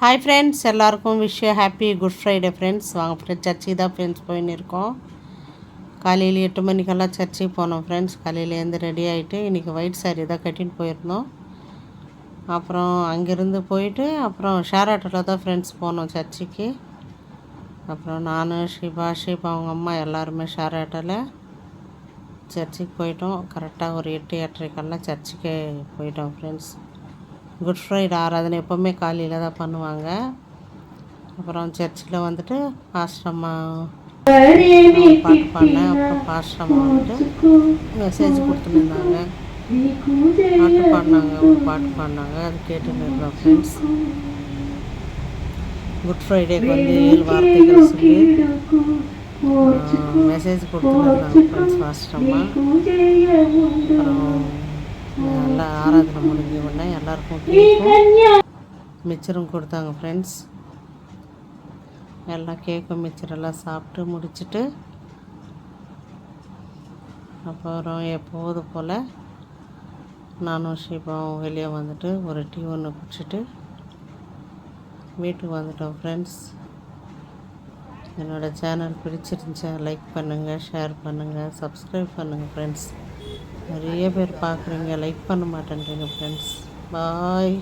Hi friends, எல்லாருக்கும் wish happy good Friday friends. வாங்க friends, சர்ச்சுக்கு தான் ஃப்ரெண்ட்ஸ் போயின்னு இருக்கோம். காலையில் 8 மணிக்கெல்லாம் சர்ச்சுக்கு போனோம் ஃப்ரெண்ட்ஸ். காலையிலேருந்து ரெடி ஆகிட்டு இன்றைக்கி ஒயிட் சாரீ தான் கட்டின்னு போயிருந்தோம். அப்புறம் அங்கேருந்து போயிட்டு அப்புறம் ஷேர் ஆட்டோவில் தான் ஃப்ரெண்ட்ஸ் போனோம் சர்ச்சுக்கு. அப்புறம் நான் ஷிபா அவங்க அம்மா எல்லாருமே ஷேர் ஆட்டோவில் சர்ச்சுக்கு போயிட்டோம். கரெக்டாக ஒரு 8-8:30 சர்ச்சுக்கே போயிட்டோம் ஃப்ரெண்ட்ஸ். குட் ஃப்ரைடே ஆராதனை எப்போவுமே காலையில் தான் பண்ணுவாங்க. அப்புறம் சர்ச்சில் வந்துட்டு பாஸ்டம்மா பாட்டு பாடினேன். அப்புறம் பாஸ்டம்மா வந்துட்டு மெசேஜ் கொடுத்துருந்தாங்க, பாட்டு பாடினாங்க, ஒரு பாட்டு பாடினாங்க. அது கேட்டுன்னு இருந்தோம் ஃப்ரெண்ட்ஸ். குட் ஃப்ரைடேக்கு வந்து 7 வார்த்தைகள் சொல்லி மெசேஜ் கொடுத்துருந்தாங்க ஃப்ரெண்ட்ஸ் பாஸ்டம்மா. அப்புறம் நல்லா ஆராதனை முடிஞ்ச உடனே எல்லாருக்கும் கேக்கும் மிச்சரும் கொடுத்தாங்க ஃப்ரெண்ட்ஸ். எல்லாம் கேக்கும் மிச்சரெல்லாம் சாப்பிட்டு முடிச்சுட்டு அப்புறம் எப்போது போல் நானும் ஷீபாவும் வெளியே வந்துட்டு ஒரு டீ ஒன்று குடிச்சிட்டு வீட்டுக்கு வந்துட்டோம் ஃப்ரெண்ட்ஸ். என்னோடய சேனல் பிடிச்சிருந்துச்சா லைக் பண்ணுங்கள், ஷேர் பண்ணுங்கள், சப்ஸ்கிரைப் பண்ணுங்கள் ஃப்ரெண்ட்ஸ். நிறைய பேர் பார்க்குறீங்க, லைக் பண்ண மாட்டேன்றீங்க ஃப்ரெண்ட்ஸ். பாய்.